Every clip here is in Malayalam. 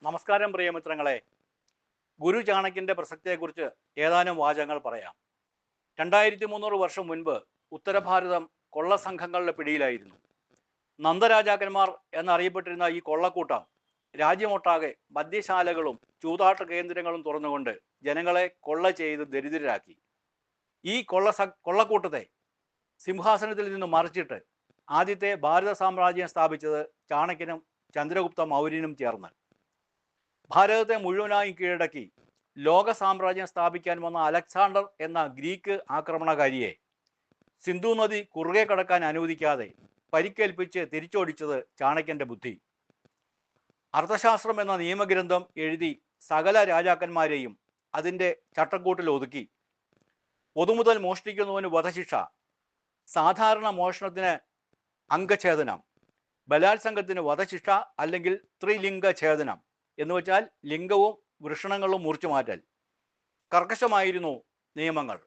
നമസ്കാരം പ്രിയമിത്രങ്ങളെ. ഗുരു ചാണക്യന്റെ പ്രസക്തിയെക്കുറിച്ച് ഏതാനും വാചകങ്ങൾ പറയാം. 2300 വർഷം മുൻപ് ഉത്തരഭാരതം കൊള്ളസംഘങ്ങളുടെ പിടിയിലായിരുന്നു. നന്ദരാജാക്കന്മാർ എന്നറിയപ്പെട്ടിരുന്ന ഈ കൊള്ളക്കൂട്ടം രാജ്യമൊട്ടാകെ മദ്യശാലകളും ചൂതാട്ട കേന്ദ്രങ്ങളും തുറന്നുകൊണ്ട് ജനങ്ങളെ കൊള്ള ചെയ്ത് ദരിദ്രരാക്കി. ഈ കൊള്ളക്കൂട്ടത്തെ സിംഹാസനത്തിൽ നിന്ന് മറിച്ചിട്ട് ആദ്യത്തെ ഭാരത സാമ്രാജ്യം സ്ഥാപിച്ചത് ചാണക്യനും ചന്ദ്രഗുപ്ത മൗര്യനും ചേർന്ന്. ഭാരതത്തെ മുഴുവനായും കീഴടക്കി ലോക സാമ്രാജ്യം സ്ഥാപിക്കാൻ വന്ന അലക്സാണ്ടർ എന്ന ഗ്രീക്ക് ആക്രമണകാരിയെ സിന്ധു നദി കുറുകെ കടക്കാൻ അനുവദിക്കാതെ പരിക്കേൽപ്പിച്ച് തിരിച്ചോടിച്ചത് ചാണക്യന്റെ ബുദ്ധി. അർത്ഥശാസ്ത്രം എന്ന നിയമഗ്രന്ഥം എഴുതി സകല രാജാക്കന്മാരെയും അതിൻ്റെ ചട്ടക്കൂട്ടിൽ ഒതുക്കി. പൊതുമുതൽ മോഷ്ടിക്കുന്നവന് വധശിക്ഷ, സാധാരണ മോഷണത്തിന് അംഗഛേദനം, ബലാത്സംഗത്തിന് വധശിക്ഷ അല്ലെങ്കിൽ ത്രിലിംഗഛേദനം എന്ന് വെച്ചാൽ ലിംഗവും വൃഷണങ്ങളും മുറിച്ചു മാറ്റൽ. കർക്കശമായിരുന്നു നിയമങ്ങൾ.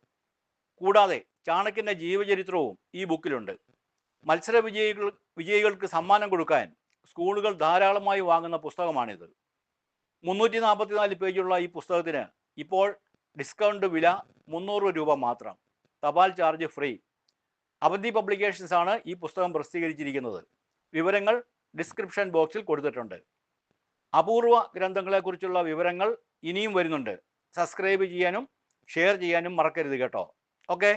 കൂടാതെ ചാണക്യന്റെ ജീവചരിത്രവും ഈ ബുക്കിലുണ്ട്. മത്സര വിജയികൾക്ക് സമ്മാനം കൊടുക്കാൻ സ്കൂളുകൾ ധാരാളമായി വാങ്ങുന്ന പുസ്തകമാണിത്. 344 പേജുള്ള ഈ പുസ്തകത്തിന് ഇപ്പോൾ ഡിസ്കൗണ്ട് വില 300 രൂപ മാത്രം. തപാൽ ചാർജ് ഫ്രീ. അവന്തി പബ്ലിക്കേഷൻസ് ആണ് ഈ പുസ്തകം പ്രസിദ്ധീകരിച്ചിരിക്കുന്നത്. വിവരങ്ങൾ ഡിസ്ക്രിപ്ഷൻ ബോക്സിൽ കൊടുത്തിട്ടുണ്ട്. അപൂർവ ഗ്രന്ഥങ്ങളെക്കുറിച്ചുള്ള വിവരങ്ങൾ ഇനിയും വരുന്നുണ്ട്. സബ്സ്ക്രൈബ് ചെയ്യാനും ഷെയർ ചെയ്യാനും മറക്കരുത് കേട്ടോ. ഓക്കെ.